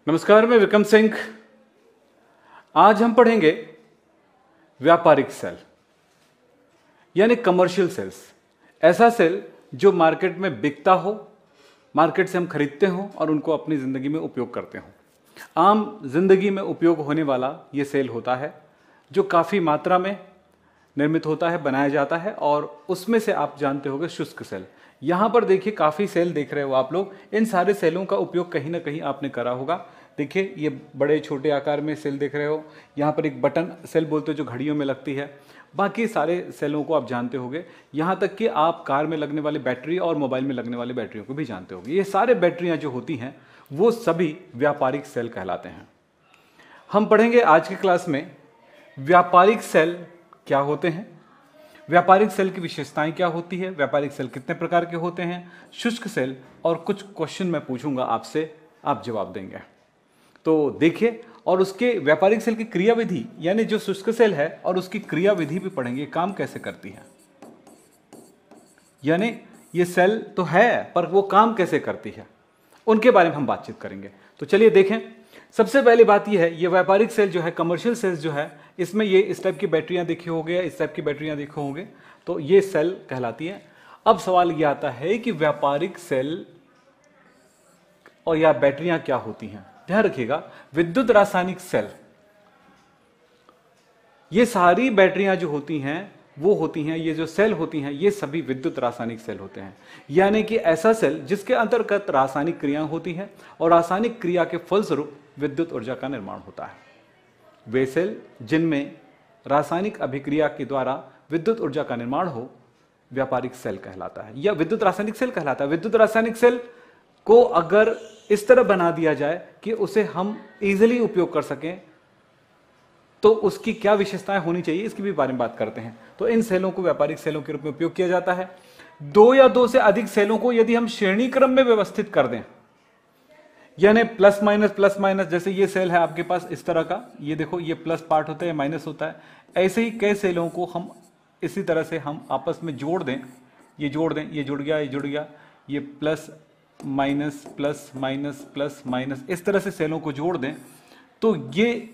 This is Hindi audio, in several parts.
नमस्कार, मैं विक्रम सिंह। आज हम पढ़ेंगे व्यापारिक सेल यानी कमर्शियल सेल्स। ऐसा सेल जो मार्केट में बिकता हो, मार्केट से हम खरीदते हो और उनको अपनी जिंदगी में उपयोग करते हो। आम जिंदगी में उपयोग होने वाला ये सेल होता है जो काफ़ी मात्रा में निर्मित होता है, बनाया जाता है, और उसमें से आप जानते होंगे शुष्क सेल। यहाँ पर देखिए काफ़ी सेल देख रहे हो आप लोग। इन सारे सेलों का उपयोग कहीं ना कहीं आपने करा होगा। देखिए ये बड़े छोटे आकार में सेल देख रहे हो। यहाँ पर एक बटन सेल बोलते हो जो घड़ियों में लगती है। बाकी सारे सेलों को आप जानते होंगे, यहाँ तक कि आप कार में लगने वाली बैटरी और मोबाइल में लगने वाली बैटरियों को भी जानते होंगे। ये सारे बैटरियाँ जो होती हैं वो सभी व्यापारिक सेल कहलाते हैं। हम पढ़ेंगे आज की क्लास में व्यापारिक सेल क्या होते हैं, व्यापारिक सेल की विशेषताएं क्या होती है, व्यापारिक सेल कितने प्रकार के होते हैं, शुष्क सेल, और कुछ क्वेश्चन मैं पूछूंगा आपसे, आप जवाब देंगे। तो देखिए, और उसके व्यापारिक सेल की क्रियाविधि यानी जो शुष्क सेल है और उसकी क्रियाविधि भी पढ़ेंगे, काम कैसे करती है। यानी ये सेल तो है पर वो काम कैसे करती है, उनके बारे में हम बातचीत करेंगे। तो चलिए देखें। सबसे पहली बात यह है, ये व्यापारिक सेल जो है, कमर्शियल सेल्स जो है, इसमें ये इस टाइप की बैटरियां देखी होंगे, इस टाइप की बैटरियां देखी होंगे, तो ये सेल कहलाती है। अब सवाल यह आता है कि व्यापारिक सेल और या बैटरियां क्या होती हैं। ध्यान रखिएगा, विद्युत रासायनिक सेल, ये सारी बैटरियां जो होती हैं वो होती हैं, ये जो सेल होती हैं ये सभी विद्युत रासायनिक सेल होते हैं। यानी कि ऐसा सेल जिसके अंतर्गत रासायनिक क्रियाएं होती हैं और रासायनिक क्रिया के फलस्वरूप विद्युत ऊर्जा का निर्माण होता है। वे सेल जिनमें रासायनिक अभिक्रिया के द्वारा विद्युत ऊर्जा का निर्माण हो, व्यापारिक सेल कहलाता है या विद्युत रासायनिक सेल कहलाता है। विद्युत रासायनिक सेल को अगर इस तरह बना दिया जाए कि उसे हम इजीली उपयोग कर सकें, तो उसकी क्या विशेषताएं होनी चाहिए, इसकी भी बारे में बात करते हैं। तो इन सेलों को व्यापारिक सेलों के रूप में उपयोग किया जाता है। दो या दो से अधिक सेलों को यदि हम श्रेणी क्रम में व्यवस्थित कर दें, यानी प्लस माइनस, जैसे ये सेल है आपके पास इस तरह का, ये देखो ये प्लस पार्ट होता है, माइनस होता है, ऐसे ही कई सेलों को हम इसी तरह से हम आपस में जोड़ दें, ये जोड़ दें, ये जुड़ गया, ये जुड़ गया, ये plus minus plus minus plus minus, इस तरह से सेलों को जोड़ दें, तो ये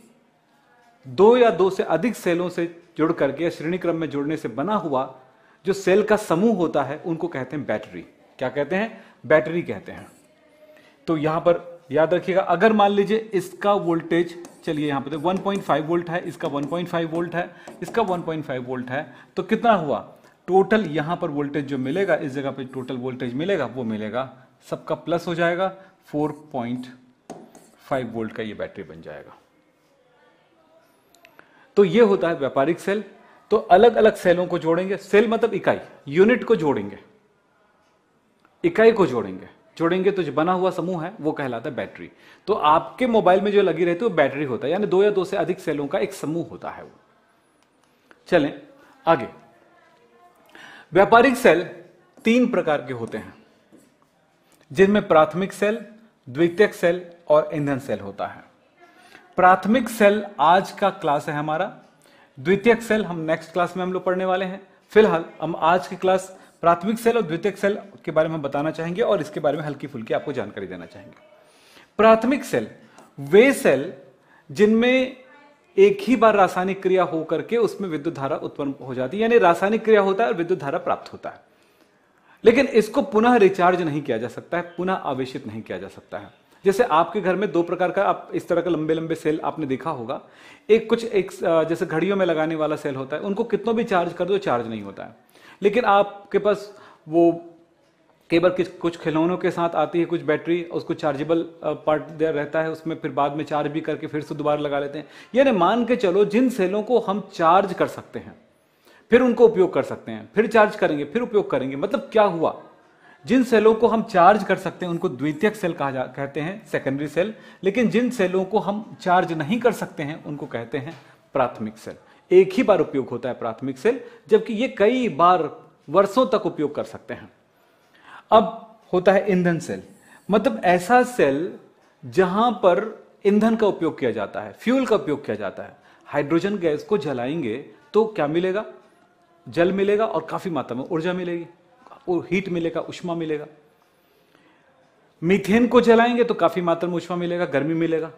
दो या दो से अधिक सेलों से जुड़ करके या श्रेणी क्रम में जुड़ने से बना हुआ जो सेल का समूह होता है उनको कहते हैं बैटरी। क्या कहते हैं? बैटरी कहते हैं। तो यहां पर याद रखिएगा, अगर मान लीजिए इसका वोल्टेज, चलिए यहां पर 1.5 वोल्ट है, इसका 1.5 वोल्ट है, इसका 1.5 वोल्ट है, तो कितना हुआ टोटल यहां पर वोल्टेज जो मिलेगा, इस जगह पे टोटल वोल्टेज मिलेगा, वो मिलेगा सबका प्लस हो जाएगा, 4.5 वोल्ट का ये बैटरी बन जाएगा। तो ये होता है व्यापारिक सेल। तो अलग अलग सेलों को जोड़ेंगे, सेल मतलब इकाई, यूनिट को जोड़ेंगे, इकाई को जोड़ेंगे तो जो बना हुआ समूह है वो कहलाता है बैटरी। तो आपके मोबाइल में जो लगी रहती है वो बैटरी होता है, यानी दो या दो से अधिक सेलों का एक समूह होता है वो। चलें आगे। व्यापारिक सेल 3 प्रकार के होते हैं, जिनमें प्राथमिक सेल, द्वितीयक सेल और ईंधन सेल होता है। प्राथमिक सेल आज का क्लास है हमारा, द्वितीयक सेल हम नेक्स्ट क्लास में हम लोग पढ़ने वाले हैं। फिलहाल हम आज की क्लास प्राथमिक सेल और द्वितीयक सेल के बारे में बताना चाहेंगे और इसके बारे में हल्की फुल्की आपको जानकारी देना चाहेंगे। प्राथमिक सेल वे सेल जिनमें एक ही बार रासायनिक क्रिया होकर के उसमें विद्युत धारा उत्पन्न हो जाती है, यानी रासायनिक क्रिया होता है और विद्युत धारा प्राप्त होता है, लेकिन इसको पुनः रिचार्ज नहीं किया जा सकता है, पुनः आवेशित नहीं किया जा सकता है। जैसे आपके घर में 2 प्रकार का, आप इस तरह का लंबे लंबे सेल आपने देखा होगा। एक जैसे घड़ियों में लगाने वाला सेल होता है, उनको कितना भी चार्ज कर दो चार्ज नहीं होता है। लेकिन आपके पास वो कई बार कुछ खिलौनों के साथ आती है कुछ बैटरी, उसको चार्जेबल पार्ट दे रहता है उसमें, फिर बाद में चार्ज भी करके फिर से दोबारा लगा लेते हैं। यानी मान के चलो जिन सेलों को हम चार्ज कर सकते हैं, फिर उनको उपयोग कर सकते हैं, फिर चार्ज करेंगे, फिर उपयोग करेंगे, मतलब क्या हुआ, जिन सेलों को हम चार्ज कर सकते हैं उनको द्वितीयक सेल कहते हैं, सेकेंडरी सेल। लेकिन जिन सेलों को हम चार्ज नहीं कर सकते हैं उनको कहते हैं प्राथमिक सेल। एक ही बार उपयोग होता है प्राथमिक सेल, जबकि ये कई बार वर्षों तक उपयोग कर सकते हैं। अब होता है ईंधन सेल, मतलब ऐसा सेल जहां पर ईंधन का उपयोग किया जाता है, फ्यूल का उपयोग किया जाता है। हाइड्रोजन गैस को जलाएंगे तो क्या मिलेगा? जल मिलेगा और काफी मात्रा में ऊर्जा मिलेगी, हीट मिलेगा, ऊष्मा मिलेगा। मीथेन को जलाएंगे तो काफी मात्रा में ऊष्मा मिलेगा, गर्मी मिलेगा।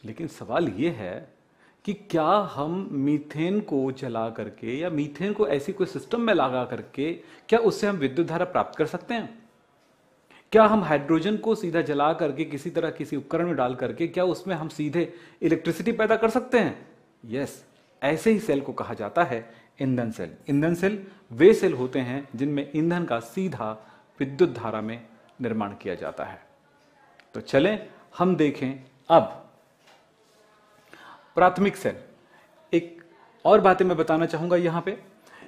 लेकिन सवाल यह है कि क्या हम मीथेन को जला करके या मीथेन को ऐसी कोई सिस्टम में लगा करके क्या उससे हम विद्युत धारा प्राप्त कर सकते हैं? क्या हम हाइड्रोजन को सीधा जला करके किसी तरह किसी उपकरण में डाल करके क्या उसमें हम सीधे इलेक्ट्रिसिटी पैदा कर सकते हैं? यस, ऐसे ही सेल को कहा जाता है ईंधन सेल। ईंधन सेल वे सेल होते हैं जिनमें ईंधन का सीधा विद्युत धारा में निर्माण किया जाता है। तो चलें हम देखें अब प्राथमिक सेल। एक और बातें मैं बताना चाहूंगा यहां पे,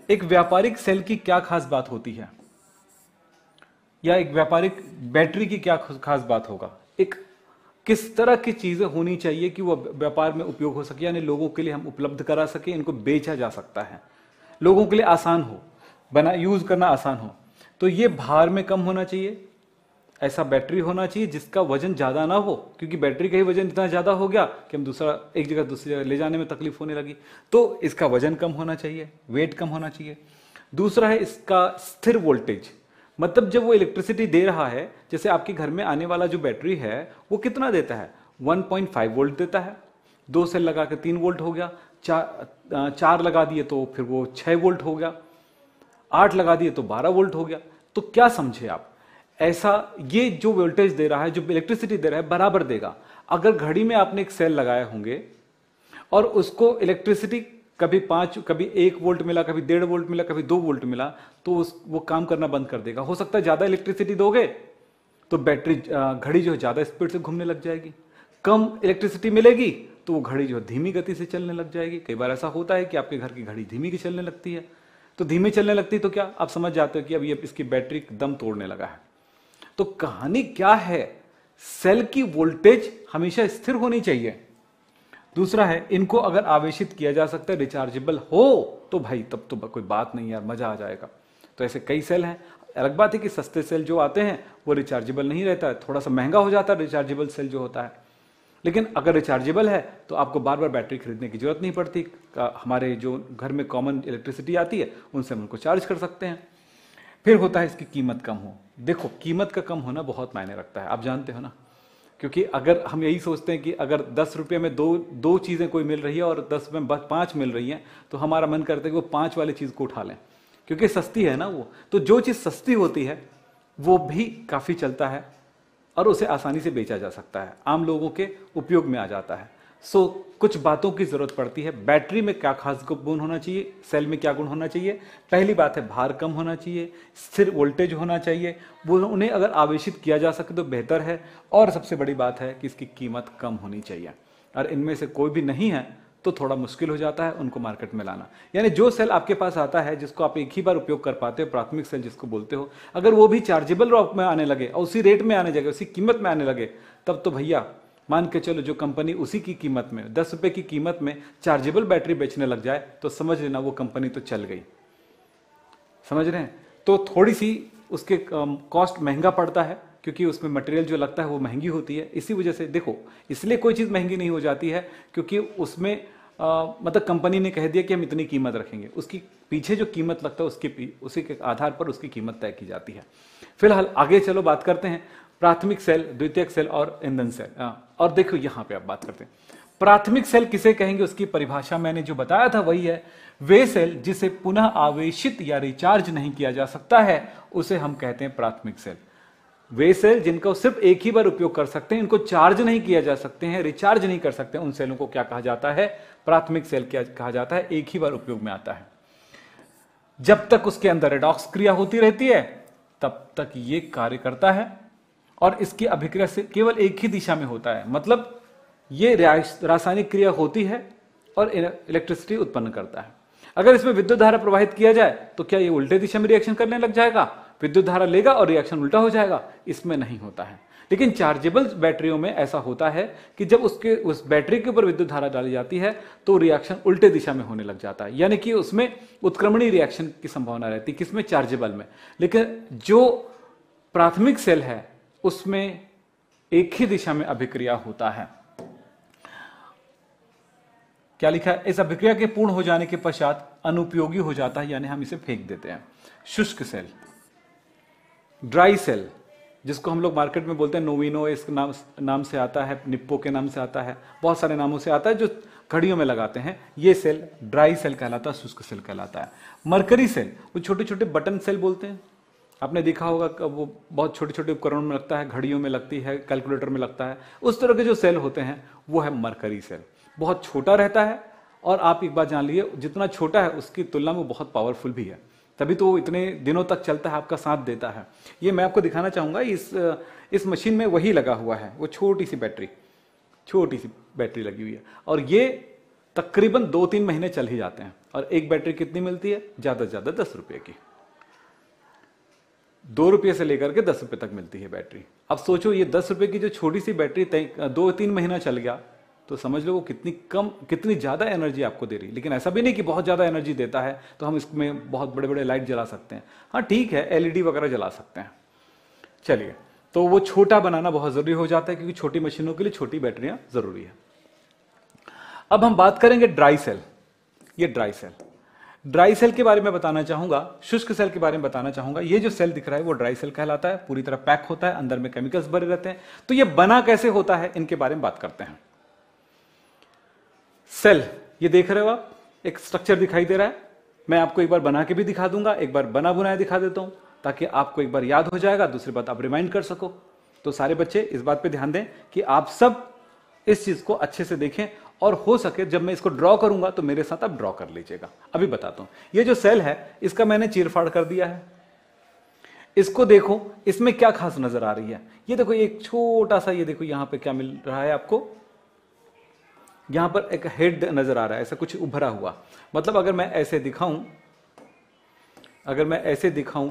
एक व्यापारिक सेल की क्या खास बात होती है या एक व्यापारिक बैटरी की क्या खास बात होगा, एक किस तरह की चीजें होनी चाहिए कि वो व्यापार में उपयोग हो सके, यानी लोगों के लिए हम उपलब्ध करा सके, इनको बेचा जा सकता है, लोगों के लिए आसान हो, बना यूज करना आसान हो। तो ये भार में कम होना चाहिए, ऐसा बैटरी होना चाहिए जिसका वजन ज्यादा ना हो, क्योंकि बैटरी का ही वजन इतना ज्यादा हो गया कि हम एक जगह दूसरी जगह ले जाने में तकलीफ होने लगी। तो इसका वजन कम होना चाहिए, वेट कम होना चाहिए। दूसरा है इसका स्थिर वोल्टेज, मतलब जब वो इलेक्ट्रिसिटी दे रहा है, जैसे आपके घर में आने वाला जो बैटरी है वो कितना देता है, 1.5 वोल्ट देता है। 2 सेल लगा के 3 वोल्ट हो गया, 4 लगा दिए तो फिर वो 6 वोल्ट हो गया, 8 लगा दिए तो 12 वोल्ट हो गया। तो क्या समझे आप, ऐसा ये जो वोल्टेज दे रहा है, जो इलेक्ट्रिसिटी दे रहा है, बराबर देगा। अगर घड़ी में आपने एक सेल लगाए होंगे और उसको इलेक्ट्रिसिटी कभी 5, कभी 1 वोल्ट मिला, कभी 1.5 वोल्ट मिला, कभी 2 वोल्ट मिला, तो वो काम करना बंद कर देगा। हो सकता है ज्यादा इलेक्ट्रिसिटी दोगे तो बैटरी घड़ी जो है ज्यादा स्पीड से घूमने लग जाएगी, कम इलेक्ट्रिसिटी मिलेगी तो वो घड़ी जो है धीमी गति से चलने लग जाएगी। कई बार ऐसा होता है कि आपके घर की घड़ी धीमी की चलने लगती है, तो धीमी चलने लगती है तो क्या आप समझ जाते हो कि अब ये इसकी बैटरी दम तोड़ने लगा है। तो कहानी क्या है, सेल की वोल्टेज हमेशा स्थिर होनी चाहिए। दूसरा है इनको अगर आवेशित किया जा सकता है, रिचार्जेबल हो तो भाई तब तो कोई बात नहीं यार, मजा आ जाएगा। तो ऐसे कई सेल हैं। अलग बात है कि सस्ते सेल जो आते हैं वो रिचार्जेबल नहीं रहता है, थोड़ा सा महंगा हो जाता है रिचार्जेबल सेल जो होता है। लेकिन अगर रिचार्जेबल है तो आपको बार बार बैटरी खरीदने की जरूरत नहीं पड़ती। हमारे जो घर में कॉमन इलेक्ट्रिसिटी आती है उनसे हम उनको चार्ज कर सकते हैं। फिर होता है इसकी कीमत कम हो। देखो कीमत का कम होना बहुत मायने रखता है, आप जानते हो ना, क्योंकि अगर हम यही सोचते हैं कि अगर 10 रुपये में दो चीजें कोई मिल रही है और 10 में 5 मिल रही हैं, तो हमारा मन करता है कि वो 5 वाली चीज को उठा लें, क्योंकि सस्ती है ना वो। तो जो चीज सस्ती होती है वो भी काफी चलता है और उसे आसानी से बेचा जा सकता है, आम लोगों के उपयोग में आ जाता है। सो कुछ बातों की जरूरत पड़ती है। बैटरी में क्या खास गुण होना चाहिए, सेल में क्या गुण होना चाहिए? पहली बात है भार कम होना चाहिए, स्थिर वोल्टेज होना चाहिए, वो उन्हें अगर आवेशित किया जा सके तो बेहतर है। और सबसे बड़ी बात है कि इसकी कीमत कम होनी चाहिए। और इनमें से कोई भी नहीं है तो थोड़ा मुश्किल हो जाता है उनको मार्केट में लाना। यानी जो सेल आपके पास आता है जिसको आप एक ही बार उपयोग कर पाते हो, प्राथमिक सेल जिसको बोलते हो, अगर वो भी चार्जेबल रॉक में आने लगे और उसी रेट में आने लगे, उसी कीमत में आने लगे, तब तो भैया मान के चलो जो कंपनी उसी की कीमत में 10 रुपए की कीमत में चार्जेबल बैटरी बेचने लग जाए तो समझ लेना वो कंपनी तो चल गई। समझ रहे हैं? तो थोड़ी सी उसके कॉस्ट महंगा पड़ता है, क्योंकि उसमें मटेरियल जो लगता है वो महंगी होती है। इसी वजह से देखो, इसलिए कोई चीज़ महंगी नहीं हो जाती है क्योंकि उसमें मतलब कंपनी ने कह दिया कि हम इतनी कीमत रखेंगे, उसकी पीछे जो कीमत लगता है उसी के आधार पर उसकी कीमत तय की जाती है। फिलहाल आगे चलो बात करते हैं प्राथमिक सेल, द्वितीयक सेल और ईंधन सेल। और देखो यहां पे आप बात करते हैं प्राथमिक सेल किसे कहेंगे, उसकी परिभाषा मैंने जो बताया था वही है, वे सेल जिसे पुनः आवेशित या रिचार्ज नहीं किया जा सकता है उसे हम कहते हैं प्राथमिक सेल। वे सेल जिनका सिर्फ एक ही बार उपयोग कर सकते हैं, इनको चार्ज नहीं किया जा सकते हैं, रिचार्ज नहीं कर सकते, उन सेलों को क्या कहा जाता है? प्राथमिक सेल क्या कहा जाता है? एक ही बार उपयोग में आता है। जब तक उसके अंदर रेडॉक्स क्रिया होती रहती है तब तक ये कार्य करता है और इसकी अभिक्रिया से केवल एक ही दिशा में होता है, मतलब ये रासायनिक क्रिया होती है और इलेक्ट्रिसिटी उत्पन्न करता है। अगर इसमें विद्युत धारा प्रवाहित किया जाए तो क्या ये उल्टे दिशा में रिएक्शन करने लग जाएगा? विद्युत धारा लेगा और रिएक्शन उल्टा हो जाएगा? इसमें नहीं होता है। लेकिन चार्जेबल बैटरियों में ऐसा होता है कि जब उस बैटरी के ऊपर विद्युत धारा डाली जाती है तो रिएक्शन उल्टे दिशा में होने लग जाता है, यानी कि उसमें उत्क्रमणीय रिएक्शन की संभावना रहती है। किसमें? चार्जेबल में। लेकिन जो प्राथमिक सेल है उसमें एक ही दिशा में अभिक्रिया होता है। क्या लिखा है? इस अभिक्रिया के पूर्ण हो जाने के पश्चात अनुपयोगी हो जाता है, यानी हम इसे फेंक देते हैं। शुष्क सेल, ड्राई सेल, जिसको हम लोग मार्केट में बोलते हैं नोविनो, इस नाम से आता है, निप्पो के नाम से आता है, बहुत सारे नामों से आता है, जो घड़ियों में लगाते हैं। ये सेल ड्राई सेल कहलाता है, शुष्क सेल कहलाता है। मरकरी सेल वो छोटे छोटे बटन सेल बोलते हैं, आपने देखा होगा, वो बहुत छोटे छोटे उपकरणों में लगता है, घड़ियों में लगती है, कैलकुलेटर में लगता है, उस तरह के जो सेल होते हैं वो है मरकरी सेल। बहुत छोटा रहता है, और आप एक बात जान लीजिए, जितना छोटा है उसकी तुलना में बहुत पावरफुल भी है, तभी तो वो इतने दिनों तक चलता है, आपका साथ देता है। ये मैं आपको दिखाना चाहूंगा, इस मशीन में वही लगा हुआ है, वो छोटी सी बैटरी लगी हुई है, और ये तकरीबन 2-3 महीने चल ही जाते हैं। और एक बैटरी कितनी मिलती है? ज्यादा से ज्यादा 10 रुपये की, 2 रुपये से लेकर के 10 रुपये तक मिलती है बैटरी। अब सोचो, ये 10 रुपये की जो छोटी सी बैटरी 2-3 महीना चल गया, तो समझ लो वो कितनी ज्यादा एनर्जी आपको दे रही। लेकिन ऐसा भी नहीं कि बहुत ज्यादा एनर्जी देता है तो हम इसमें बहुत बड़े बड़े लाइट जला सकते हैं। हाँ ठीक है, एलईडी वगैरह जला सकते हैं। चलिए, तो वो छोटा बनाना बहुत जरूरी हो जाता है, क्योंकि छोटी मशीनों के लिए छोटी बैटरियां जरूरी है। अब हम बात करेंगे ड्राई सेल। ये ड्राई सेल के बारे में बताना चाहूंगा, शुष्क सेल के बारे में बताना चाहूंगा। ये जो सेल दिख रहा है वो ड्राई सेल कहलाता है, पूरी तरह पैक होता है, अंदर में केमिकल्स भरे रहते हैं। तो ये बना कैसे होता है, इनके बारे में बात करते हैं। सेल, ये देख रहे हो आप, एक स्ट्रक्चर दिखाई दे रहा है। मैं आपको एक बार बना के भी दिखा दूंगा, एक बार बना बुनाया दिखा देता हूं, ताकि आपको एक बार याद हो जाएगा, दूसरी बात आप रिमाइंड कर सको। तो सारे बच्चे इस बात पे ध्यान दें कि आप सब इस चीज को अच्छे से देखें, और हो सके जब मैं इसको ड्रॉ करूंगा तो मेरे साथ आप ड्रॉ कर लीजिएगा। अभी बताता हूं, ये जो सेल है इसका मैंने चीरफाड़ कर दिया है। इसको देखो, इसमें क्या खास नजर आ रही है। ये देखो, एक छोटा सा, ये देखो यहां पे क्या मिल रहा है आपको, यहां पर एक हेड नजर आ रहा है, ऐसा कुछ उभरा हुआ। मतलब अगर मैं ऐसे दिखाऊं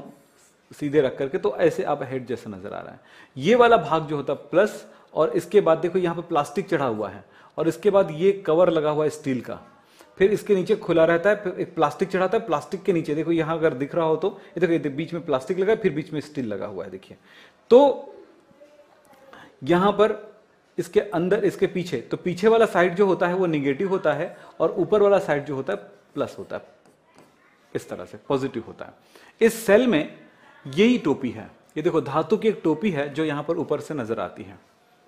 सीधे रख करके, तो ऐसे आप हेड जैसा नजर आ रहा है। ये वाला भाग जो होता है प्लस, और इसके बाद देखो यहां पर प्लास्टिक चढ़ा हुआ है, और इसके बाद ये कवर लगा हुआ है स्टील का, फिर इसके नीचे खुला रहता है, फिर एक प्लास्टिक चढ़ाता है। प्लास्टिक के नीचे देखो, यहां अगर दिख रहा हो तो ये देखो, बीच में प्लास्टिक लगा है, फिर बीच में स्टील लगा हुआ है, देखिए। तो यहां पर इसके अंदर, इसके पीछे, तो पीछे वाला साइड जो होता है वो निगेटिव होता है, और ऊपर वाला साइड जो होता है प्लस होता है, इस तरह से पॉजिटिव होता है। इस सेल में यही टोपी है, ये देखो धातु की एक टोपी है जो यहां पर ऊपर से नजर आती है।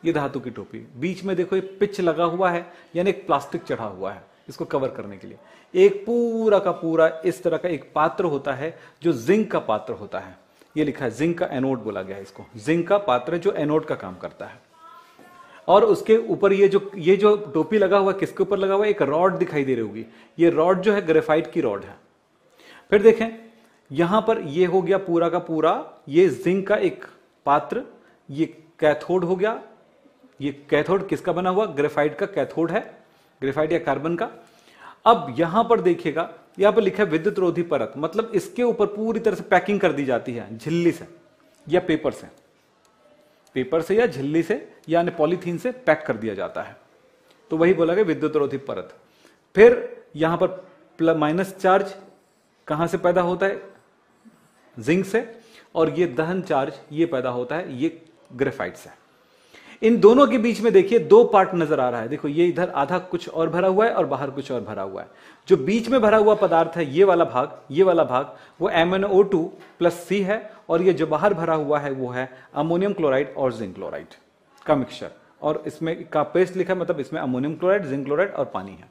ये धातु की टोपी, बीच में देखो ये पिच लगा हुआ है, यानी एक प्लास्टिक चढ़ा हुआ है इसको कवर करने के लिए। एक पूरा का पूरा इस तरह का एक पात्र होता है जो जिंक का पात्र होता है। ये लिखा है जिंक का एनोड बोला गया है इसको, जिंक का पात्र जो एनोड का काम करता है। और उसके ऊपर ये जो टोपी लगा हुआ है, किसके ऊपर लगा हुआ है? एक रॉड दिखाई दे रही होगी, ये रॉड जो है ग्रेफाइट की रॉड है। फिर देखें, यहां पर ये हो गया पूरा का पूरा ये जिंक का एक पात्र, ये कैथोड हो गया। ये कैथोड किसका बना हुआ? ग्रेफाइट का कैथोड है, ग्रेफाइट या कार्बन का। अब यहां पर देखिएगा, यहां पर लिखा है विद्युत रोधी परत, मतलब इसके ऊपर पूरी तरह से पैकिंग कर दी जाती है झिल्ली से या पेपर से या झिल्ली से या पॉलीथीन से पैक कर दिया जाता है, तो वही बोला गया विद्युत रोधी परत। फिर यहां पर माइनस चार्ज कहां से पैदा होता है? जिंक से, और ये दहन चार्ज ये पैदा होता है ये ग्रेफाइट से। इन दोनों के बीच में देखिए 2 पार्ट नजर आ रहा है, देखो ये इधर आधा कुछ और भरा हुआ है और बाहर कुछ और भरा हुआ है। जो बीच में भरा हुआ पदार्थ है ये वाला भाग वो MnO2 प्लस C है, और ये जो बाहर भरा हुआ है वो है अमोनियम क्लोराइड और जिंक क्लोराइड का मिक्सचर, और इसमें का पेस्ट लिखा है, मतलब इसमें अमोनियम क्लोराइड, जिंक क्लोराइड और पानी है।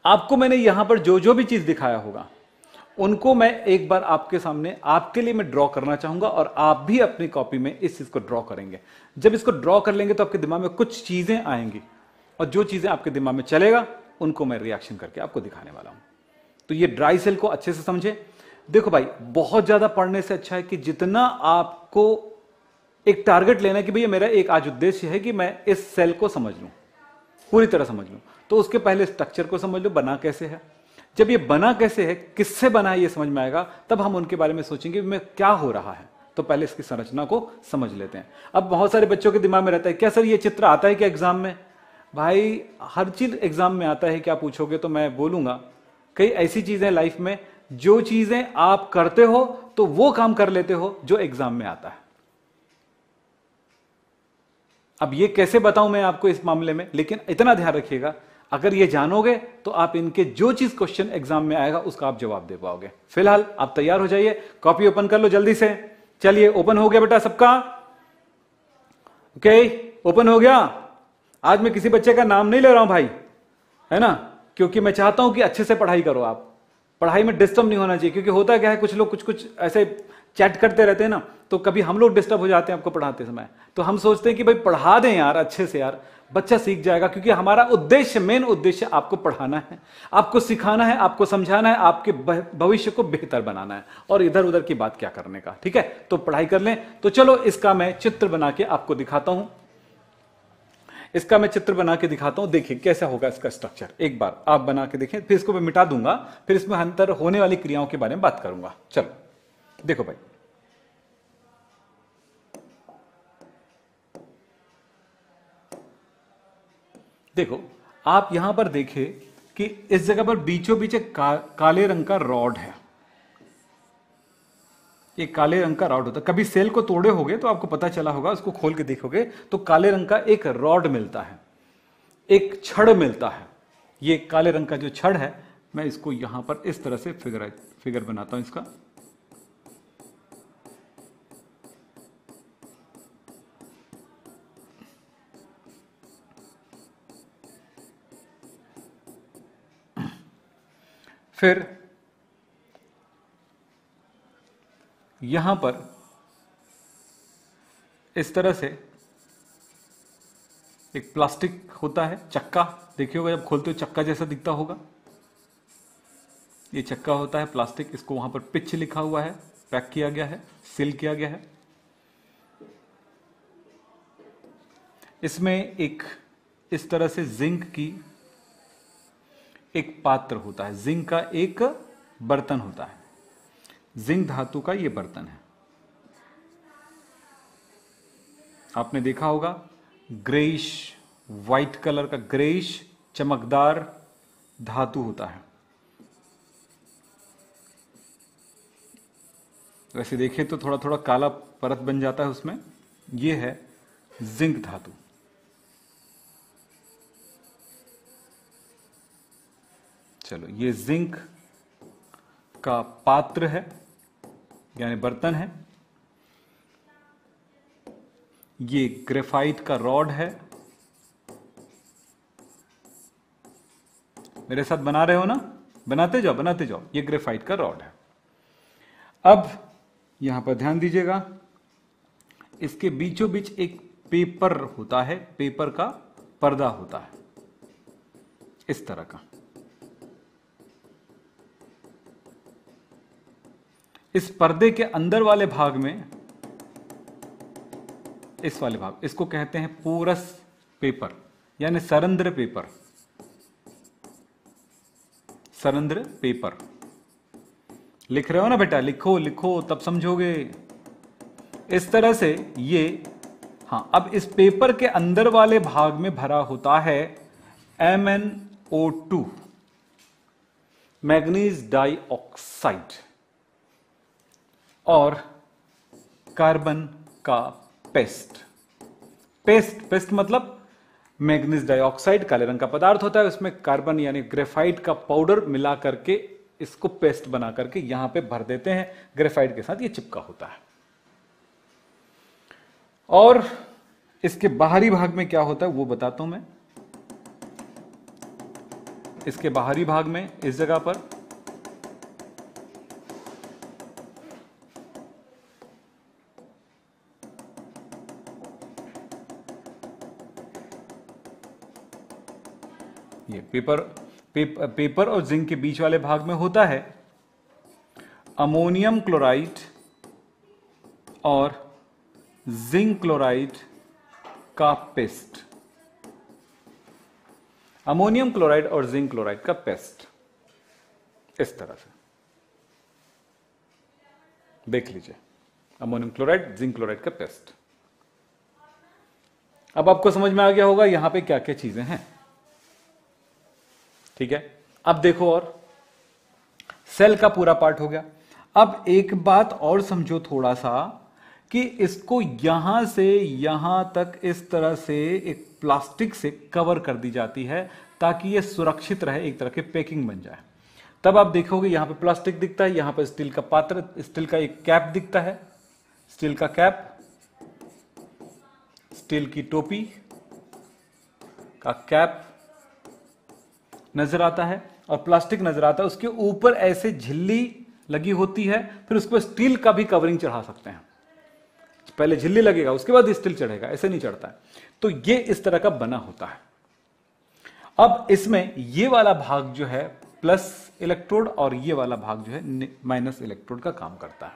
आपको मैंने यहां पर जो भी चीज दिखाया होगा उनको मैं एक बार आपके सामने आपके लिए मैं ड्रॉ करना चाहूंगा, और आप भी अपनी कॉपी में इस चीज को ड्रॉ करेंगे। जब इसको ड्रॉ कर लेंगे तो आपके दिमाग में कुछ चीजें आएंगी, और जो चीजें आपके दिमाग में चलेगा उनको मैं रिएक्शन करके आपको दिखाने वाला हूं। तो ये ड्राई सेल को अच्छे से समझे। देखो भाई, बहुत ज्यादा पढ़ने से अच्छा है कि जितना आपको एक टारगेट लेना है कि भैया मेरा एक आज उद्देश्य है कि मैं इस सेल को समझ लूं, पूरी तरह समझ लूं, तो उसके पहले स्ट्रक्चर को समझ लो, बना कैसे है। जब ये बना कैसे है, किससे बना है, ये समझ में आएगा, तब हम उनके बारे में सोचेंगे में क्या हो रहा है। तो पहले इसकी संरचना को समझ लेते हैं। अब बहुत सारे बच्चों के दिमाग में रहता है, क्या सर ये चित्र आता है क्या एग्जाम में? भाई हर चीज एग्जाम में आता है, क्या पूछोगे तो मैं बोलूंगा कई ऐसी चीजें लाइफ में जो चीजें आप करते हो तो वो काम कर लेते हो जो एग्जाम में आता है। अब ये कैसे बताऊं मैं आपको इस मामले में, लेकिन इतना ध्यान रखिएगा, अगर ये जानोगे तो आप इनके जो चीज क्वेश्चन एग्जाम में आएगा उसका आप जवाब दे पाओगे। फिलहाल आप तैयार हो जाइए, कॉपी ओपन कर लो जल्दी से। चलिए, ओपन हो गया बेटा सबका? ओके, ओपन हो गया। आज मैं किसी बच्चे का नाम नहीं ले रहा हूं भाई, है ना, क्योंकि मैं चाहता हूं कि अच्छे से पढ़ाई करो। आप पढ़ाई में डिस्टर्ब नहीं होना चाहिए, क्योंकि होता क्या है, कुछ लोग कुछ ऐसे चैट करते रहते हैं ना, तो कभी हम लोग डिस्टर्ब हो जाते हैं आपको पढ़ाते समय। तो हम सोचते हैं कि भाई पढ़ा दें यार अच्छे से, यार बच्चा सीख जाएगा, क्योंकि हमारा उद्देश्य, मेन उद्देश्य आपको पढ़ाना है, आपको सिखाना है, आपको समझाना है, आपके भविष्य को बेहतर बनाना है, और इधर उधर की बात क्या करने का। ठीक है, तो पढ़ाई कर लें। तो चलो इसका मैं चित्र बना के आपको दिखाता हूं, इसका मैं चित्र बना के दिखाता हूं। देखिए कैसा होगा इसका स्ट्रक्चर, एक बार आप बना के देखें, फिर इसको मैं मिटा दूंगा, फिर इसमें अंतर होने वाली क्रियाओं के बारे में बात करूंगा। चलो देखो भाई, देखो आप यहां पर देखिए कि इस जगह पर बीचों बीच एक काले रंग का रॉड है। एक काले रंग का रॉड होता है। कभी सेल को तोड़े होगे तो आपको पता चला होगा, उसको खोल के देखोगे तो काले रंग का एक रॉड मिलता है, एक छड़ मिलता है। ये काले रंग का जो छड़ है, मैं इसको यहां पर इस तरह से फिगर बनाता हूं इसका। फिर यहां पर इस तरह से एक प्लास्टिक होता है, चक्का। देखिए होगा, जब खोलते हो चक्का जैसा दिखता होगा, ये चक्का होता है प्लास्टिक। इसको वहां पर पिच लिखा हुआ है, पैक किया गया है, सील किया गया है। इसमें एक इस तरह से जिंक की एक पात्र होता है, जिंक का एक बर्तन होता है, जिंक धातु का ये बर्तन है। आपने देखा होगा, ग्रेइश व्हाइट कलर का, ग्रेइश चमकदार धातु होता है। वैसे देखें तो थोड़ा थोड़ा काला परत बन जाता है उसमें। ये है जिंक धातु। चलो, ये जिंक का पात्र है, यानी बर्तन है। ये ग्रेफाइट का रॉड है। मेरे साथ बना रहे हो ना? बनाते जाओ बनाते जाओ। ये ग्रेफाइट का रॉड है। अब यहां पर ध्यान दीजिएगा, इसके बीचों बीच एक पेपर होता है, पेपर का पर्दा होता है इस तरह का। इस पर्दे के अंदर वाले भाग में, इस वाले भाग, इसको कहते हैं पोरस पेपर, यानी सरंध्र पेपर। सरंध्र पेपर लिख रहे हो ना बेटा? लिखो लिखो तब समझोगे। इस तरह से ये, हाँ, अब इस पेपर के अंदर वाले भाग में भरा होता है MnO2, मैग्नीज डाइऑक्साइड, और कार्बन का पेस्ट। पेस्ट मतलब मैग्नीज डाइऑक्साइड काले रंग का पदार्थ होता है, उसमें कार्बन यानी ग्रेफाइट का पाउडर मिला करके इसको पेस्ट बना करके यहां पे भर देते हैं। ग्रेफाइट के साथ ये चिपका होता है। और इसके बाहरी भाग में क्या होता है वो बताता हूं मैं। इसके बाहरी भाग में इस जगह पर ये पेपर और जिंक के बीच वाले भाग में होता है अमोनियम क्लोराइड और जिंक क्लोराइड का पेस्ट। अमोनियम क्लोराइड और जिंक क्लोराइड का पेस्ट इस तरह से देख लीजिए, अमोनियम क्लोराइड जिंक क्लोराइड का पेस्ट। अब आपको समझ में आ गया होगा यहां पे क्या क्या चीजें हैं। ठीक है, अब देखो, और सेल का पूरा पार्ट हो गया। अब एक बात और समझो थोड़ा सा, कि इसको यहां से यहां तक इस तरह से एक प्लास्टिक से कवर कर दी जाती है, ताकि ये सुरक्षित रहे, एक तरह की पैकिंग बन जाए। तब आप देखोगे यहां पे प्लास्टिक दिखता है, यहां पे स्टील का पात्र, स्टील का एक कैप दिखता है, स्टील का कैप, स्टील की टोपी का कैप नजर आता है और प्लास्टिक नजर आता है। उसके ऊपर ऐसे झिल्ली लगी होती है, फिर उस पर स्टील का भी कवरिंग चढ़ा सकते हैं। पहले झिल्ली लगेगा, उसके बाद स्टील चढ़ेगा, ऐसे नहीं चढ़ता है। तो ये इस तरह का बना होता है। अब इसमें ये वाला भाग जो है प्लस इलेक्ट्रोड और ये वाला भाग जो है माइनस इलेक्ट्रोड का काम करता है।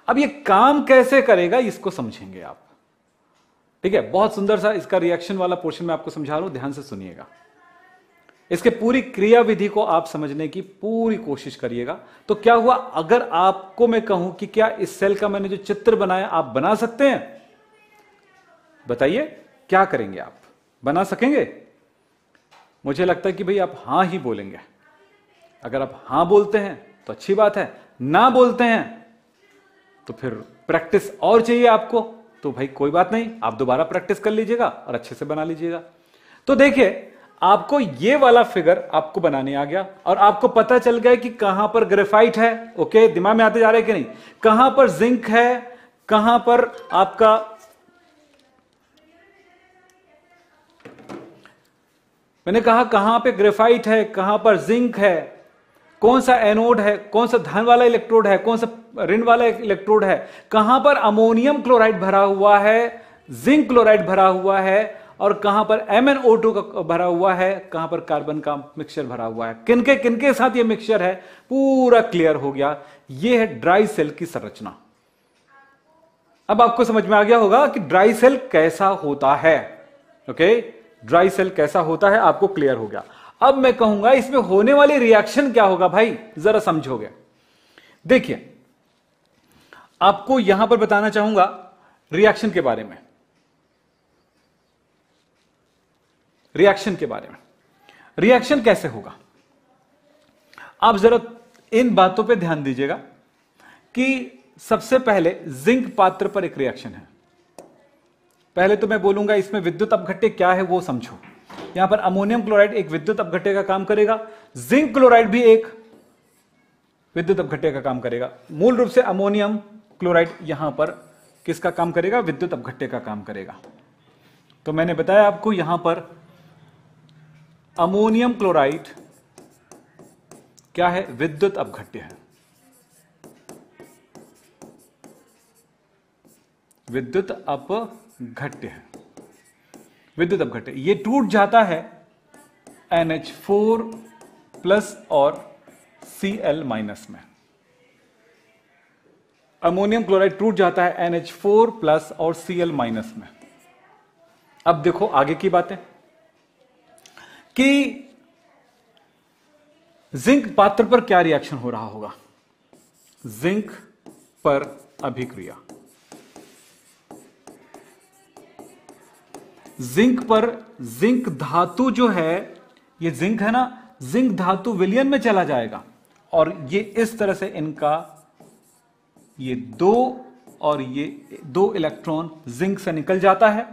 अब ये काम कैसे करेगा इसको समझेंगे आप, ठीक है। बहुत सुंदर सा इसका रिएक्शन वाला पोर्शन मैं आपको समझा रहा हूं, ध्यान से सुनिएगा। इसके पूरी क्रिया विधि को आप समझने की पूरी कोशिश करिएगा। तो क्या हुआ, अगर आपको मैं कहूं कि क्या इस सेल का मैंने जो चित्र बनाया आप बना सकते हैं, बताइए क्या करेंगे आप, बना सकेंगे? मुझे लगता है कि भाई आप हां ही बोलेंगे। अगर आप हां बोलते हैं तो अच्छी बात है, ना बोलते हैं तो फिर प्रैक्टिस और चाहिए आपको। तो भाई कोई बात नहीं, आप दोबारा प्रैक्टिस कर लीजिएगा और अच्छे से बना लीजिएगा। तो देखिए, आपको ये वाला फिगर आपको बनाने आ गया और आपको पता चल गया कि कहां पर ग्रेफाइट है। ओके, दिमाग में आते जा रहे हैं कि नहीं? कहां पर जिंक है, कहां पर आपका मैंने कहा कहां पे ग्रेफाइट है, कहां पर जिंक है, कौन सा एनोड है, कौन सा धन वाला इलेक्ट्रोड है, कौन सा ऋण वाला इलेक्ट्रोड है, कहां पर अमोनियम क्लोराइड भरा हुआ है, जिंक क्लोराइड भरा हुआ है और कहां पर MnO2 का भरा हुआ है, कहां पर कार्बन का मिक्सचर भरा हुआ है, किनके किनके साथ ये मिक्सचर है, पूरा क्लियर हो गया। ये है ड्राई सेल की संरचना। अब आपको समझ में आ गया होगा कि ड्राई सेल कैसा होता है। ओके, ड्राई सेल कैसा होता है आपको क्लियर हो गया। अब मैं कहूंगा इसमें होने वाली रिएक्शन क्या होगा, भाई जरा समझोगे। देखिए, आपको यहां पर बताना चाहूंगा रिएक्शन के बारे में, रिएक्शन के बारे में। रिएक्शन कैसे होगा, आप जरा इन बातों पे ध्यान दीजिएगा कि सबसे पहले जिंक पात्र पर एक रिएक्शन है। पहले तो मैं बोलूंगा इसमें विद्युत अपघट्य क्या है वो समझो। यहां पर अमोनियम क्लोराइड एक विद्युत अपघट्य का काम करेगा, जिंक क्लोराइड भी एक विद्युत अपघट्य का काम करेगा। मूल रूप से अमोनियम क्लोराइड यहां पर किसका काम करेगा, विद्युत अपघट्य का काम करेगा। तो मैंने बताया आपको यहां पर अमोनियम क्लोराइड क्या है, विद्युत अपघट्य है, विद्युत अपघट्य है, विद्युत अपघट्य। ये टूट जाता है NH4 प्लस और Cl माइनस में। अमोनियम क्लोराइड टूट जाता है NH4 प्लस और Cl माइनस में। अब देखो आगे की बातें कि जिंक पात्र पर क्या रिएक्शन हो रहा होगा। जिंक पर अभिक्रिया, जिंक पर जिंक धातु जो है, ये जिंक है ना, जिंक धातु विलयन में चला जाएगा और ये इस तरह से इनका ये 2 और ये 2 इलेक्ट्रॉन जिंक से निकल जाता है।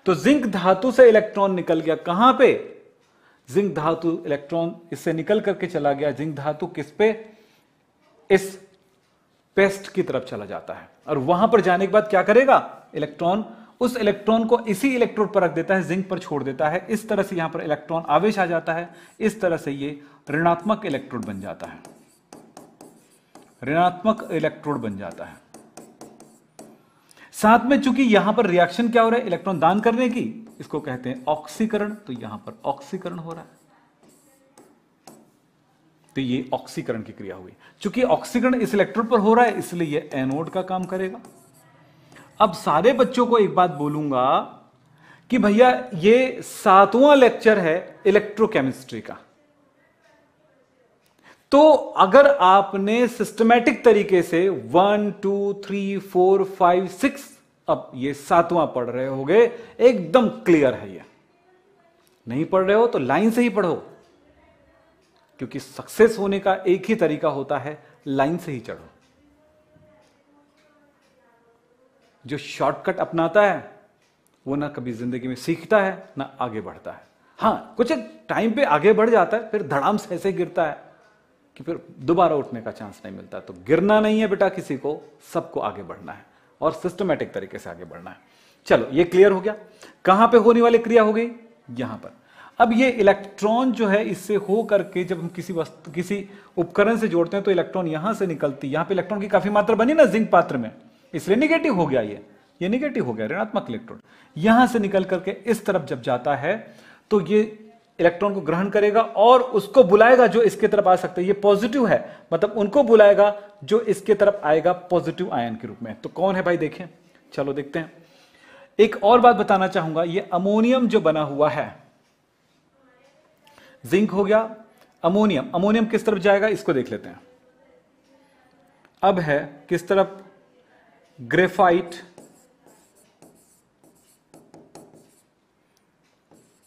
तो जिंक धातु से इलेक्ट्रॉन निकल गया कहां पे, जिंक धातु इलेक्ट्रॉन इससे निकल करके चला गया, जिंक धातु किस पे, इस पेस्ट की तरफ चला जाता है और वहां पर जाने के बाद क्या करेगा, इलेक्ट्रॉन उस इलेक्ट्रॉन को इसी इलेक्ट्रोड पर रख देता है, जिंक पर छोड़ देता है। इस तरह से यहां पर इलेक्ट्रॉन आवेश आ जाता है, इस तरह से ये ऋणात्मक इलेक्ट्रोड बन जाता है, ऋणात्मक इलेक्ट्रोड बन जाता है। साथ में चूंकि यहां पर रिएक्शन क्या हो रहा है, इलेक्ट्रॉन दान करने की, इसको कहते हैं ऑक्सीकरण। तो यहां पर ऑक्सीकरण हो रहा है, तो ये ऑक्सीकरण की क्रिया हुई। चूंकि ऑक्सीकरण इस इलेक्ट्रोड पर हो रहा है इसलिए ये एनोड का काम करेगा। अब सारे बच्चों को एक बात बोलूंगा कि भैया ये 7वां लेक्चर है इलेक्ट्रोकेमिस्ट्री का। तो अगर आपने सिस्टमैटिक तरीके से 1 2 3 4 5 6 अब ये 7वां पढ़ रहे होगे, एकदम क्लियर है। ये नहीं पढ़ रहे हो तो लाइन से ही पढ़ो, क्योंकि सक्सेस होने का एक ही तरीका होता है, लाइन से ही चढ़ो। जो शॉर्टकट अपनाता है वो ना कभी जिंदगी में सीखता है ना आगे बढ़ता है। हाँ, कुछ टाइम पे आगे बढ़ जाता है, फिर धड़ाम से ऐसे गिरता है कि फिर दोबारा उठने का चांस नहीं मिलता। तो गिरना नहीं है बेटा किसी को, सबको आगे बढ़ना है और सिस्टमैटिक तरीके से आगे बढ़ना है। चलो ये क्लियर हो गया। कहां पे होने वाली क्रिया हो गई? यहां पर। अब ये इलेक्ट्रॉन जो है इससे हो करके जब हम किसी उपकरण से जोड़ते हैं तो इलेक्ट्रॉन यहां से निकलती, यहां पे इलेक्ट्रॉन की काफी मात्रा बनी ना जिंक पात्र में, इसलिए निगेटिव हो गया, ये निगेटिव हो गया, ऋणात्मक इलेक्ट्रॉन यहां से निकल करके इस तरफ जब जाता है तो ये इलेक्ट्रॉन को ग्रहण करेगा और उसको बुलाएगा जो इसके तरफ आ सकता है। ये पॉजिटिव है, मतलब उनको बुलाएगा जो इसके तरफ आएगा पॉजिटिव आयन के रूप में। तो कौन है भाई? देखें, चलो देखते हैं। एक और बात बताना चाहूंगा, ये अमोनियम जो बना हुआ है, जिंक हो गया, अमोनियम किस तरफ जाएगा इसको देख लेते हैं। अब है किस तरफ? ग्रेफाइट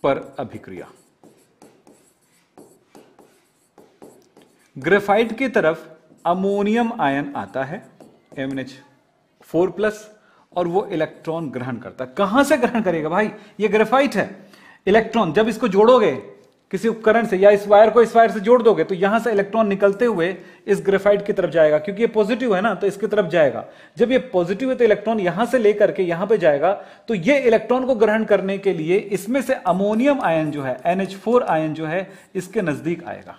पर अभिक्रिया। ग्रेफाइट की तरफ अमोनियम आयन आता है MnH4+, और वो इलेक्ट्रॉन ग्रहण करता है। कहां से ग्रहण करेगा भाई? ये ग्रेफाइट है, इलेक्ट्रॉन जब इसको जोड़ोगे किसी उपकरण से या इस वायर को इस वायर से जोड़ दोगे तो यहां से इलेक्ट्रॉन निकलते हुए इस ग्रेफाइट की तरफ जाएगा, क्योंकि ये पॉजिटिव है ना, तो इसकी तरफ जाएगा। जब ये पॉजिटिव है तो इलेक्ट्रॉन यहां से लेकर के यहां पे जाएगा, तो ये इलेक्ट्रॉन को ग्रहण करने के लिए इसमें से अमोनियम आयन जो है, NH4 आयन जो है, इसके नजदीक आएगा।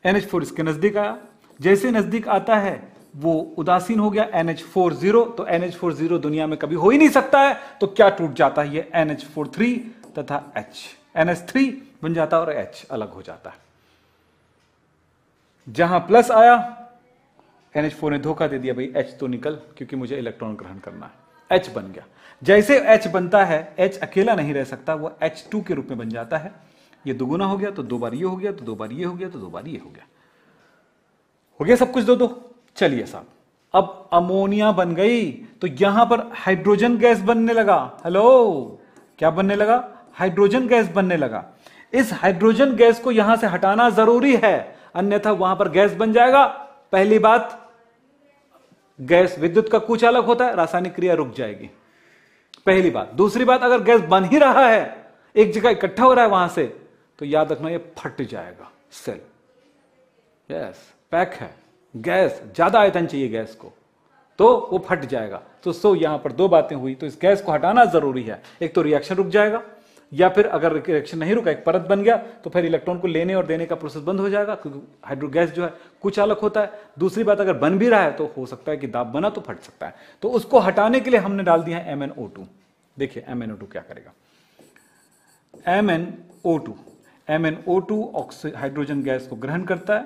NH4 इसके नजदीक आया, जैसे नजदीक आता है वो उदासीन हो गया, NH40। तो NH40 दुनिया में कभी हो ही नहीं सकता है, तो क्या टूट जाता है? ये NH43 तथा H, NH3 बन जाता है और H अलग हो जाता है। जहां प्लस आया, NH4 ने धोखा दे दिया, भाई H तो निकल, क्योंकि मुझे इलेक्ट्रॉन ग्रहण करना है। H बन गया। जैसे H बनता है, H अकेला नहीं रह सकता, वो H2 के रूप में बन जाता है। ये दुगुना हो गया तो 2 बार ये हो गया, तो 2 बार ये हो गया, तो 2 बार ये हो गया सब कुछ 2-2। चलिए साहब, अब अमोनिया बन गई तो यहां पर हाइड्रोजन गैस बनने लगा। हेलो, क्या बनने लगा? हाइड्रोजन गैस बनने लगा। इस हाइड्रोजन गैस को यहां से हटाना जरूरी है, अन्यथा वहां पर गैस बन जाएगा। पहली बात, गैस विद्युत का कुचालक होता है, रासायनिक क्रिया रुक जाएगी, पहली बात। दूसरी बात, अगर गैस बन ही रहा है, एक जगह इकट्ठा हो रहा है वहां से, तो याद रखना ये फट जाएगा सेल। यस, पैक है, गैस ज्यादा आयतन चाहिए गैस को, तो वो फट जाएगा। तो यहां पर 2 बातें हुई, तो इस गैस को हटाना जरूरी है। एक तो रिएक्शन रुक जाएगा, या फिर अगर रिएक्शन नहीं रुका, एक परत बन गया, तो फिर इलेक्ट्रॉन को लेने और देने का प्रोसेस बंद हो जाएगा, क्योंकि हाइड्रोगैस जो है कुचालक होता है। दूसरी बात, अगर बन भी रहा है तो हो सकता है कि दाब बना तो फट सकता है। तो उसको हटाने के लिए हमने डाल दिया है MnO2। देखिए MnO2 क्या करेगा। MnO2 हाइड्रोजन गैस को ग्रहण करता है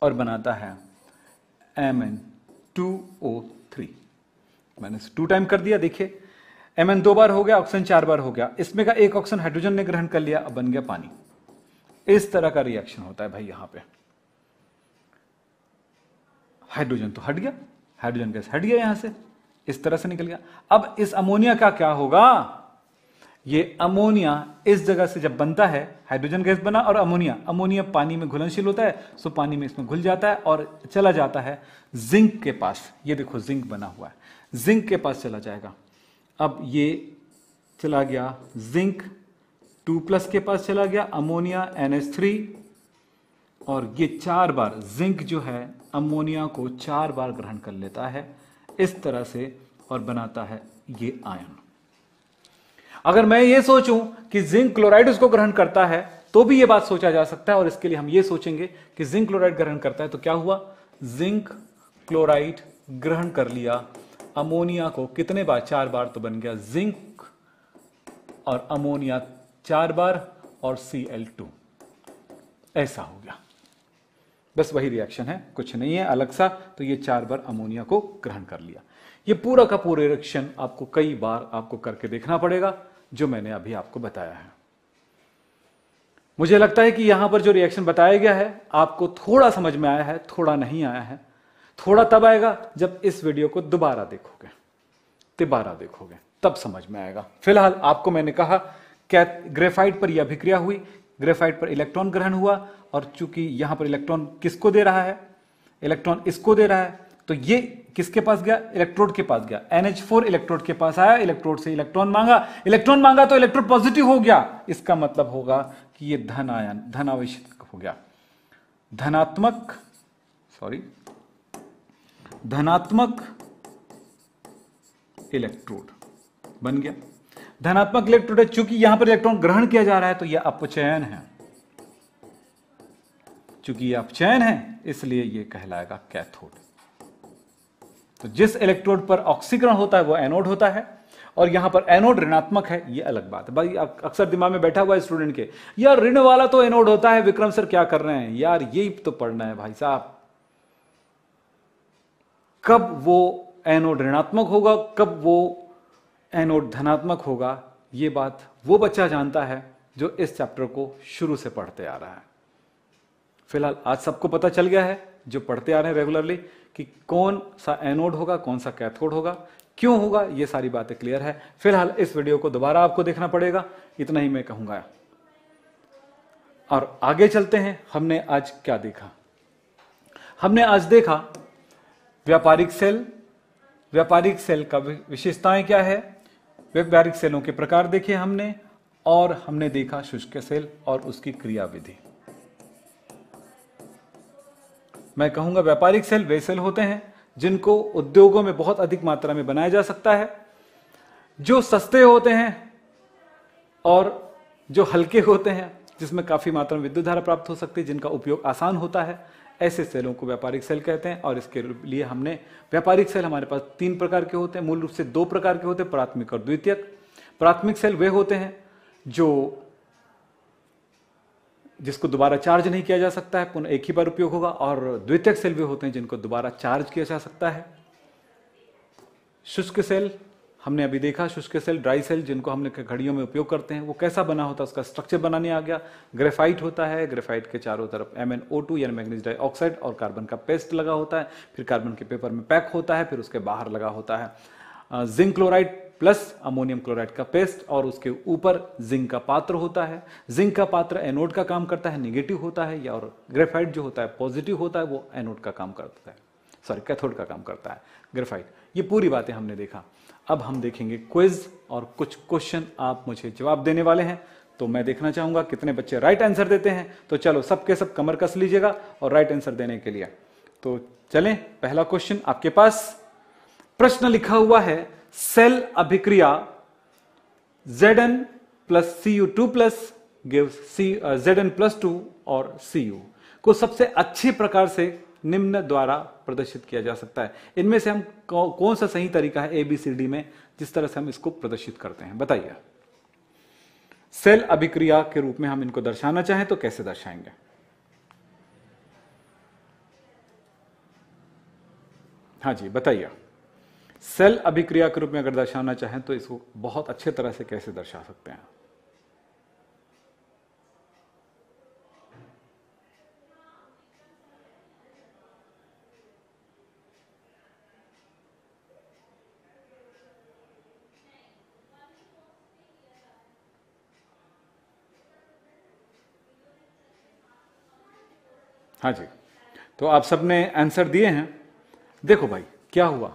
और बनाता है Mn2O3। मैंने 2 टाइम कर दिया। देखिए Mn 2 बार हो गया, ऑक्सीजन 4 बार हो गया, इसमें का एक ऑक्सीजन हाइड्रोजन ने ग्रहण कर लिया, अब बन गया पानी। इस तरह का रिएक्शन होता है भाई। यहां पे हाइड्रोजन तो हट गया, हाइड्रोजन गैस हट गया, यहां से इस तरह से निकल गया। अब इस अमोनिया का क्या होगा? ये अमोनिया इस जगह से जब बनता है, हाइड्रोजन गैस बना और अमोनिया पानी में घुलनशील होता है, सो पानी में इसमें घुल जाता है और चला जाता है जिंक के पास। ये देखो जिंक बना हुआ है, जिंक के पास चला जाएगा। अब ये चला गया जिंक 2+ के पास चला गया, अमोनिया NH3, और ये 4 बार जिंक जो है अमोनिया को 4 बार ग्रहण कर लेता है इस तरह से और बनाता है ये आयन। अगर मैं ये सोचूं कि जिंक क्लोराइड उसको ग्रहण करता है तो भी ये बात सोचा जा सकता है, और इसके लिए हम ये सोचेंगे कि जिंक क्लोराइड ग्रहण करता है तो क्या हुआ? जिंक क्लोराइड ग्रहण कर लिया अमोनिया को कितने बार? 4 बार, तो बन गया जिंक और अमोनिया 4 बार और Cl2। ऐसा हो गया, बस वही रिएक्शन है, कुछ नहीं है अलग सा। तो ये 4 बार अमोनिया को ग्रहण कर लिया। ये पूरा का पूरा रिएक्शन आपको कई बार आपको करके देखना पड़ेगा, जो मैंने अभी आपको बताया है। मुझे लगता है कि यहां पर जो रिएक्शन बताया गया है आपको थोड़ा समझ में आया है, थोड़ा नहीं आया है। थोड़ा तब आएगा जब इस वीडियो को दोबारा देखोगे, तब समझ में आएगा। फिलहाल आपको मैंने कहा क्या ग्रेफाइट पर यह अभिक्रिया हुई, ग्रेफाइट पर इलेक्ट्रॉन ग्रहण हुआ, और चूंकि यहां पर इलेक्ट्रॉन किसको दे रहा है? इलेक्ट्रॉन इसको दे रहा है, तो ये किसके पास गया? इलेक्ट्रोड के पास गया। NH4 इलेक्ट्रोड के पास आया, इलेक्ट्रोड से इलेक्ट्रॉन मांगा तो इलेक्ट्रोड पॉजिटिव हो गया। इसका मतलब होगा कि ये धन आयन, धन आवेशित हो गया। धनात्मक इलेक्ट्रोड बन गया। धनात्मक इलेक्ट्रोड है, चूंकि यहां पर इलेक्ट्रॉन ग्रहण किया जा रहा है तो यह अपचयन है। चूंकि यह अपचयन है इसलिए यह कहलाएगा कैथोड। तो जिस इलेक्ट्रोड पर ऑक्सीकरण होता है वो एनोड होता है, और यहां पर एनोड ऋणात्मक है, ये अलग बात है भाई। अक्सर दिमाग में बैठा हुआ है स्टूडेंट के, यार ऋण वाला तो एनोड होता है, विक्रम सर क्या कर रहे हैं यार, यही तो पढ़ना है भाई साहब। कब वो एनोड ऋणात्मक होगा, कब वो एनोड धनात्मक होगा, ये बात वो बच्चा जानता है जो इस चैप्टर को शुरू से पढ़ते आ रहा है। फिलहाल आज सबको पता चल गया है जो पढ़ते आ रहे हैं रेगुलरली कि कौन सा एनोड होगा, कौन सा कैथोड होगा, क्यों होगा, ये सारी बातें क्लियर है। फिलहाल इस वीडियो को दोबारा आपको देखना पड़ेगा, इतना ही मैं कहूंगा। और आगे चलते हैं। हमने आज क्या देखा? हमने आज देखा व्यापारिक सेल। व्यापारिक सेल का विशेषताएं क्या है, व्यापारिक सेलों के प्रकार देखे हमने, और हमने देखा शुष्क सेल और उसकी क्रियाविधि। मैं कहूंगा व्यापारिक सेल वे सेल होते हैं जिनको उद्योगों में बहुत अधिक मात्रा में बनाया जा सकता है, जो सस्ते होते हैं और जो हल्के होते हैं, जिसमें काफी मात्रा में विद्युत धारा प्राप्त हो सकती है, जिनका उपयोग आसान होता है। ऐसे सेलों को व्यापारिक सेल कहते हैं। और इसके लिए हमने व्यापारिक सेल हमारे पास 3 प्रकार के होते हैं, मूल रूप से 2 प्रकार के होते हैं, प्राथमिक और द्वितीयक। प्राथमिक सेल वे होते हैं जिसको दोबारा चार्ज नहीं किया जा सकता है, पुनः एक ही बार उपयोग होगा। और द्वितीयक सेल वे होते हैं जिनको दोबारा चार्ज किया जा सकता है। शुष्क सेल हमने अभी देखा, शुष्क सेल ड्राई सेल जिनको हमने घड़ियों में उपयोग करते हैं, वो कैसा बना होता है उसका स्ट्रक्चर बनाने आ गया। ग्रेफाइट होता है, ग्रेफाइट के चारों तरफ MnO2 यानी मैग्नीज डाइऑक्साइड और कार्बन का पेस्ट लगा होता है, फिर कार्बन के पेपर में पैक होता है, फिर उसके बाहर लगा होता है zinc chloride plus ammonium chloride का पेस्ट, और उसके ऊपर जिंक का पात्र होता है। जिंक का पात्र एनोड का काम करता है, नेगेटिव होता है, या और ग्रेफाइट जो होता है पॉजिटिव होता है, वो एनोड का काम करता है, सॉरी कैथोड का काम करता है ग्रेफाइट। ये पूरी बातें हमने देखा। अब हम देखेंगे क्विज और कुछ क्वेश्चन आप मुझे जवाब देने वाले हैं, तो मैं देखना चाहूंगा कितने बच्चे राइट आंसर देते हैं। तो चलो सबके सब कमर कस लीजिएगा और राइट आंसर देने के लिए। तो चलें, पहला क्वेश्चन आपके पास प्रश्न लिखा हुआ है, सेल अभिक्रिया Zn plus Cu2 plus gives Zn+2 और Cu को सबसे अच्छे प्रकार से निम्न द्वारा प्रदर्शित किया जा सकता है। इनमें से हम कौन सा सही तरीका है ABCD में जिस तरह से हम इसको प्रदर्शित करते हैं, बताइए। सेल अभिक्रिया के रूप में हम इनको दर्शाना चाहें तो कैसे दर्शाएंगे? हाँ जी बताइए। सेल अभिक्रिया के रूप में अगर दर्शाना चाहें तो इसको बहुत अच्छे तरह से कैसे दर्शा सकते हैं? हाँ जी, तो आप सबने आंसर दिए हैं। देखो भाई क्या हुआ,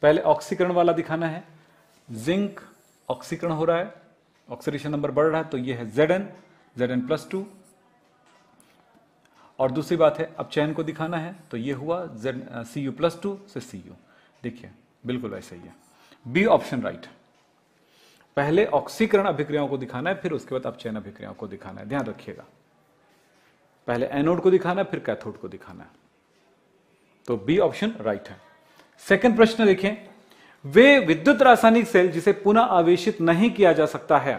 पहले ऑक्सीकरण वाला दिखाना है। जिंक ऑक्सीकरण हो रहा है, ऑक्सीडेशन नंबर बढ़ रहा है, तो ये है Zn+2। और दूसरी बात है अपचयन को दिखाना है, तो ये हुआ Cu+2 से Cu। देखिए बिल्कुल वैसे ही है, बी ऑप्शन राइट। पहले ऑक्सीकरण अभिक्रियाओं को दिखाना है, फिर उसके बाद अपचयन अभिक्रियाओं को दिखाना है, ध्यान रखिएगा। पहले एनोड को दिखाना है, फिर कैथोड को दिखाना है, तो बी ऑप्शन राइट है। सेकंड प्रश्न देखें, वे विद्युत रासायनिक सेल जिसे पुनः आवेशित नहीं किया जा सकता है,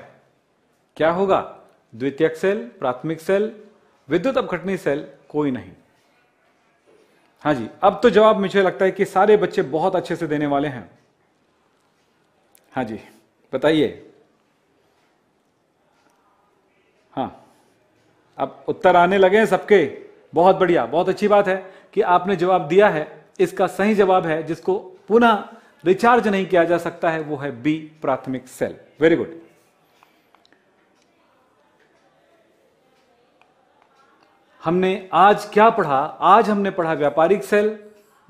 क्या होगा? द्वितीयक सेल, प्राथमिक सेल, विद्युत अपघटनी सेल, कोई नहीं। हाँ जी, अब तो जवाब मुझे लगता है कि सारे बच्चे बहुत अच्छे से देने वाले हैं। हाँ जी बताइए। हाँ अब उत्तर आने लगे हैं सबके, बहुत बढ़िया, बहुत अच्छी बात है कि आपने जवाब दिया है। इसका सही जवाब है जिसको पुनः रिचार्ज नहीं किया जा सकता है, वो है बी प्राथमिक सेल। Very good. हमने आज क्या पढ़ा? आज हमने पढ़ा व्यापारिक सेल,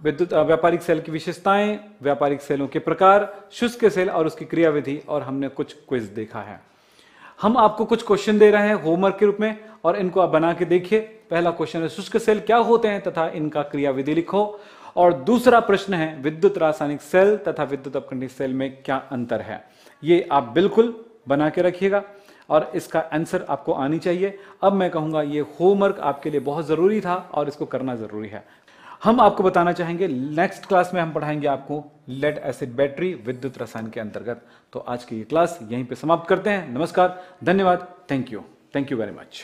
व्यापारिक सेल की विशेषताएं, व्यापारिक सेलों के प्रकार, शुष्क सेल और उसकी क्रियाविधि, और हमने कुछ क्विज देखा है। हम आपको कुछ क्वेश्चन दे रहे हैं होमवर्क के रूप में और इनको आप बना के देखिए। पहला क्वेश्चन है शुष्क सेल क्या होते हैं तथा इनका क्रियाविधि लिखो, और दूसरा प्रश्न है विद्युत रासायनिक सेल तथा विद्युत अपकरणिक सेल में क्या अंतर है। ये आप बिल्कुल बना के रखिएगा और इसका आंसर आपको आनी चाहिए। अब मैं कहूंगा ये होमवर्क आपके लिए बहुत जरूरी था और इसको करना जरूरी है। हम आपको बताना चाहेंगे नेक्स्ट क्लास में हम पढ़ाएंगे आपको लेड एसिड बैटरी विद्युत रसायन के अंतर्गत। तो आज की ये क्लास यहीं पे समाप्त करते हैं। नमस्कार, धन्यवाद, थैंक यू वेरी मच।